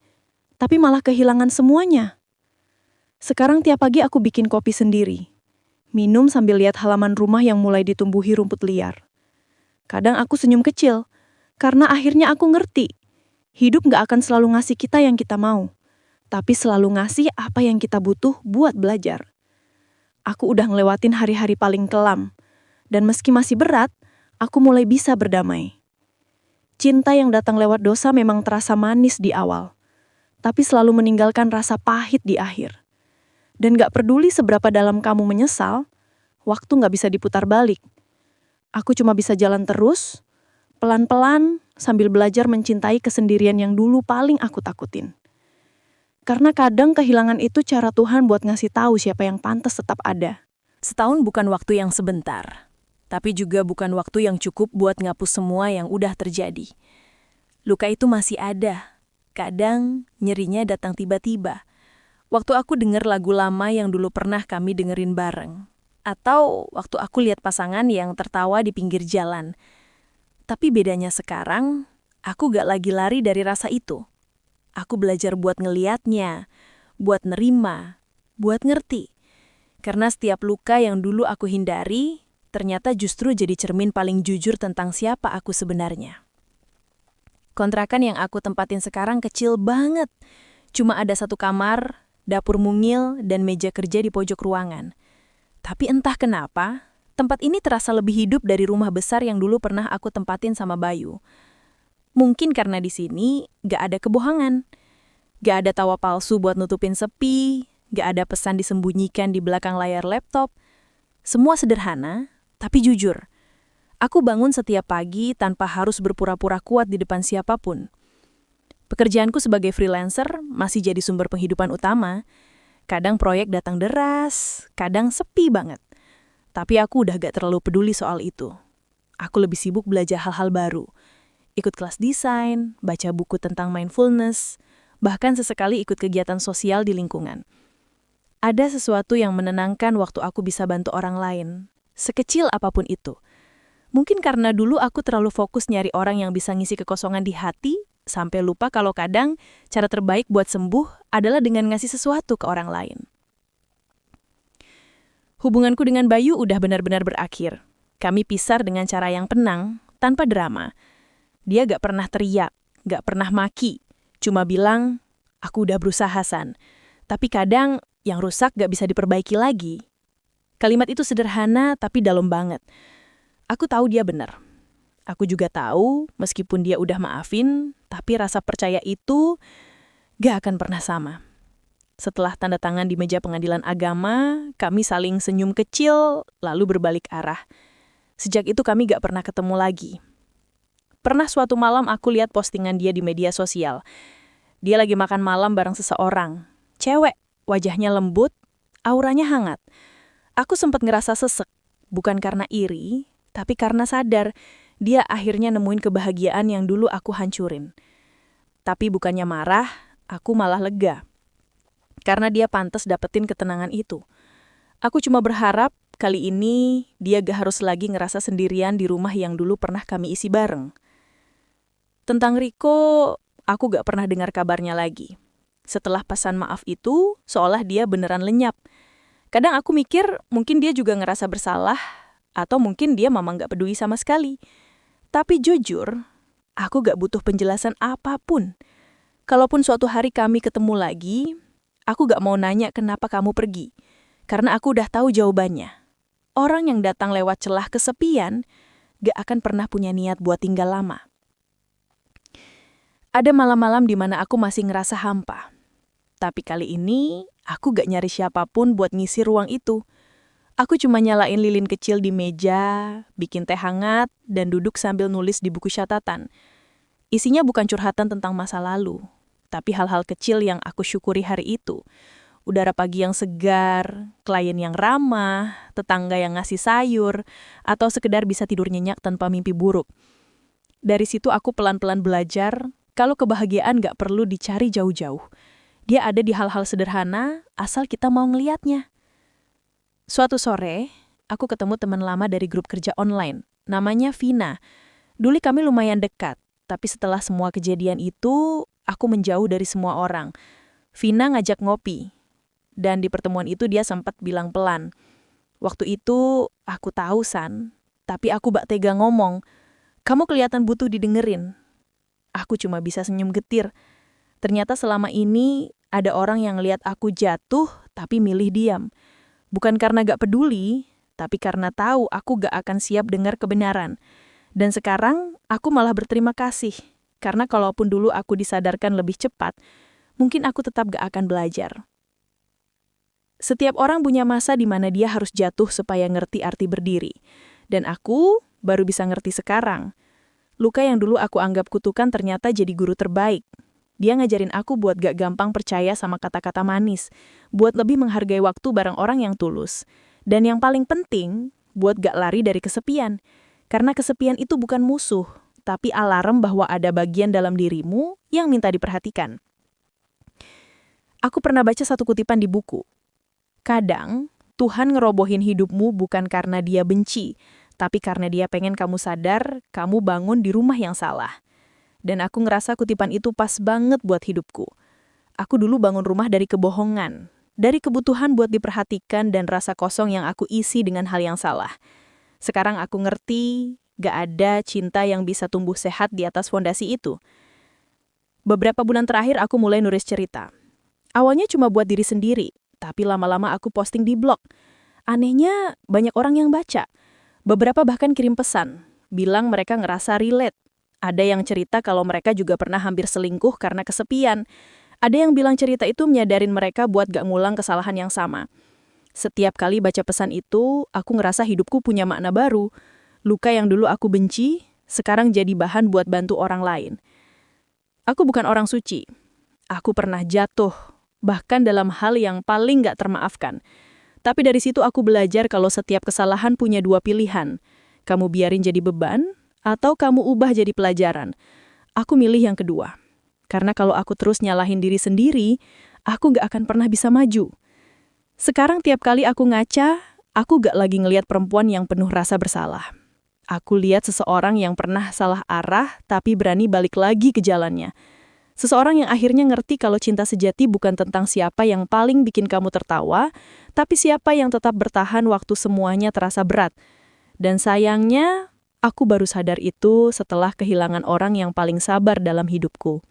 tapi malah kehilangan semuanya. Sekarang tiap pagi aku bikin kopi sendiri. Minum sambil lihat halaman rumah yang mulai ditumbuhi rumput liar. Kadang aku senyum kecil, karena akhirnya aku ngerti. Hidup gak akan selalu ngasih kita yang kita mau, tapi selalu ngasih apa yang kita butuh buat belajar. Aku udah ngelewatin hari-hari paling kelam, dan meski masih berat, aku mulai bisa berdamai. Cinta yang datang lewat dosa memang terasa manis di awal, tapi selalu meninggalkan rasa pahit di akhir. Dan gak peduli seberapa dalam kamu menyesal, waktu gak bisa diputar balik. Aku cuma bisa jalan terus, pelan-pelan, sambil belajar mencintai kesendirian yang dulu paling aku takutin. Karena kadang kehilangan itu cara Tuhan buat ngasih tahu siapa yang pantas tetap ada. Setahun bukan waktu yang sebentar, tapi juga bukan waktu yang cukup buat ngapus semua yang udah terjadi. Luka itu masih ada. Kadang nyerinya datang tiba-tiba. Waktu aku denger lagu lama yang dulu pernah kami dengerin bareng. Atau waktu aku lihat pasangan yang tertawa di pinggir jalan. Tapi bedanya sekarang, aku gak lagi lari dari rasa itu. Aku belajar buat ngeliatnya, buat nerima, buat ngerti. Karena setiap luka yang dulu aku hindari, ternyata justru jadi cermin paling jujur tentang siapa aku sebenarnya. Kontrakan yang aku tempatin sekarang kecil banget. Cuma ada satu kamar, dapur mungil, dan meja kerja di pojok ruangan. Tapi entah kenapa, tempat ini terasa lebih hidup dari rumah besar yang dulu pernah aku tempatin sama Bayu. Mungkin karena di sini gak ada kebohongan. Gak ada tawa palsu buat nutupin sepi, gak ada pesan disembunyikan di belakang layar laptop. Semua sederhana, tapi jujur. Aku bangun setiap pagi tanpa harus berpura-pura kuat di depan siapapun. Pekerjaanku sebagai freelancer masih jadi sumber penghidupan utama. Kadang proyek datang deras, kadang sepi banget. Tapi aku udah gak terlalu peduli soal itu. Aku lebih sibuk belajar hal-hal baru. Ikut kelas desain, baca buku tentang mindfulness, bahkan sesekali ikut kegiatan sosial di lingkungan. Ada sesuatu yang menenangkan waktu aku bisa bantu orang lain, sekecil apapun itu. Mungkin karena dulu aku terlalu fokus nyari orang yang bisa ngisi kekosongan di hati, sampai lupa kalau kadang cara terbaik buat sembuh adalah dengan ngasih sesuatu ke orang lain. Hubunganku dengan Bayu udah benar-benar berakhir. Kami pisah dengan cara yang tenang, tanpa drama. Dia gak pernah teriak, gak pernah maki. Cuma bilang, aku udah berusaha, San. Tapi kadang yang rusak gak bisa diperbaiki lagi. Kalimat itu sederhana tapi dalam banget. Aku tahu dia benar. Aku juga tahu, meskipun dia udah maafin, tapi rasa percaya itu gak akan pernah sama. Setelah tanda tangan di meja pengadilan agama, kami saling senyum kecil, lalu berbalik arah. Sejak itu kami gak pernah ketemu lagi. Pernah suatu malam aku lihat postingan dia di media sosial. Dia lagi makan malam bareng seseorang. Cewek, wajahnya lembut, auranya hangat. Aku sempat ngerasa sesek, bukan karena iri, tapi karena sadar dia akhirnya nemuin kebahagiaan yang dulu aku hancurin. Tapi bukannya marah, aku malah lega. Karena dia pantas dapetin ketenangan itu. Aku cuma berharap kali ini dia gak harus lagi ngerasa sendirian di rumah yang dulu pernah kami isi bareng. Tentang Riko, aku gak pernah dengar kabarnya lagi. Setelah pesan maaf itu, seolah dia beneran lenyap. Kadang aku mikir mungkin dia juga ngerasa bersalah, atau mungkin dia memang gak peduli sama sekali. Tapi jujur, aku gak butuh penjelasan apapun. Kalaupun suatu hari kami ketemu lagi, aku gak mau nanya kenapa kamu pergi. Karena aku udah tahu jawabannya. Orang yang datang lewat celah kesepian, gak akan pernah punya niat buat tinggal lama. Ada malam-malam di mana aku masih ngerasa hampa. Tapi kali ini, aku gak nyari siapapun buat ngisi ruang itu. Aku cuma nyalain lilin kecil di meja, bikin teh hangat, dan duduk sambil nulis di buku catatan. Isinya bukan curhatan tentang masa lalu, tapi hal-hal kecil yang aku syukuri hari itu. Udara pagi yang segar, klien yang ramah, tetangga yang ngasih sayur, atau sekedar bisa tidur nyenyak tanpa mimpi buruk. Dari situ aku pelan-pelan belajar kalau kebahagiaan gak perlu dicari jauh-jauh. Dia ada di hal-hal sederhana, asal kita mau ngeliatnya. Suatu sore, aku ketemu teman lama dari grup kerja online. Namanya Vina. Dulu kami lumayan dekat, tapi setelah semua kejadian itu, aku menjauh dari semua orang. Vina ngajak ngopi. Dan di pertemuan itu dia sempat bilang pelan. Waktu itu, aku tahu, San. Tapi aku bak tega ngomong. Kamu kelihatan butuh didengerin. Aku cuma bisa senyum getir. Ternyata selama ini ada orang yang lihat aku jatuh tapi milih diam. Bukan karena gak peduli, tapi karena tahu aku gak akan siap dengar kebenaran. Dan sekarang aku malah berterima kasih. Karena kalaupun dulu aku disadarkan lebih cepat, mungkin aku tetap gak akan belajar. Setiap orang punya masa di mana dia harus jatuh supaya ngerti arti berdiri. Dan aku baru bisa ngerti sekarang. Luka yang dulu aku anggap kutukan ternyata jadi guru terbaik. Dia ngajarin aku buat gak gampang percaya sama kata-kata manis, buat lebih menghargai waktu bareng orang yang tulus. Dan yang paling penting, buat gak lari dari kesepian. Karena kesepian itu bukan musuh, tapi alarm bahwa ada bagian dalam dirimu yang minta diperhatikan. Aku pernah baca satu kutipan di buku. Kadang, Tuhan ngerobohin hidupmu bukan karena dia benci, tapi karena dia pengen kamu sadar, kamu bangun di rumah yang salah. Dan aku ngerasa kutipan itu pas banget buat hidupku. Aku dulu bangun rumah dari kebohongan, dari kebutuhan buat diperhatikan dan rasa kosong yang aku isi dengan hal yang salah. Sekarang aku ngerti, gak ada cinta yang bisa tumbuh sehat di atas fondasi itu. Beberapa bulan terakhir aku mulai nulis cerita. Awalnya cuma buat diri sendiri, tapi lama-lama aku posting di blog. Anehnya, banyak orang yang baca. Beberapa bahkan kirim pesan, bilang mereka ngerasa relate. Ada yang cerita kalau mereka juga pernah hampir selingkuh karena kesepian. Ada yang bilang cerita itu menyadarin mereka buat gak ngulang kesalahan yang sama. Setiap kali baca pesan itu, aku ngerasa hidupku punya makna baru. Luka yang dulu aku benci, sekarang jadi bahan buat bantu orang lain. Aku bukan orang suci. Aku pernah jatuh, bahkan dalam hal yang paling gak termaafkan. Tapi dari situ aku belajar kalau setiap kesalahan punya dua pilihan. Kamu biarin jadi beban, atau kamu ubah jadi pelajaran. Aku milih yang kedua. Karena kalau aku terus nyalahin diri sendiri, aku gak akan pernah bisa maju. Sekarang tiap kali aku ngaca, aku gak lagi ngelihat perempuan yang penuh rasa bersalah. Aku lihat seseorang yang pernah salah arah, tapi berani balik lagi ke jalannya. Seseorang yang akhirnya ngerti kalau cinta sejati bukan tentang siapa yang paling bikin kamu tertawa, tapi siapa yang tetap bertahan waktu semuanya terasa berat. Dan sayangnya, aku baru sadar itu setelah kehilangan orang yang paling sabar dalam hidupku.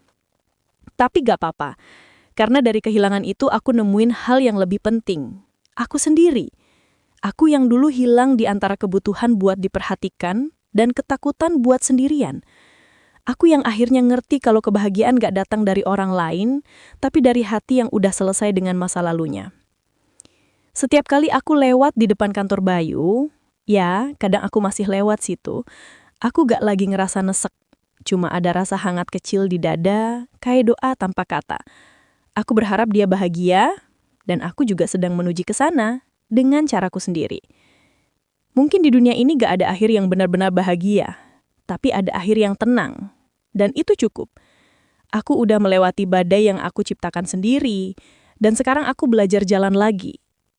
Tapi gak apa-apa, karena dari kehilangan itu aku nemuin hal yang lebih penting. Aku sendiri. Aku yang dulu hilang di antara kebutuhan buat diperhatikan dan ketakutan buat sendirian. Aku yang akhirnya ngerti kalau kebahagiaan gak datang dari orang lain, tapi dari hati yang udah selesai dengan masa lalunya. Setiap kali aku lewat di depan kantor Bayu, ya, kadang aku masih lewat situ. Aku gak lagi ngerasa nesek. Cuma ada rasa hangat kecil di dada, kayak doa tanpa kata. Aku berharap dia bahagia, dan aku juga sedang menuju ke sana dengan caraku sendiri. Mungkin di dunia ini gak ada akhir yang benar-benar bahagia, tapi ada akhir yang tenang. Dan itu cukup. Aku udah melewati badai yang aku ciptakan sendiri, dan sekarang aku belajar jalan lagi.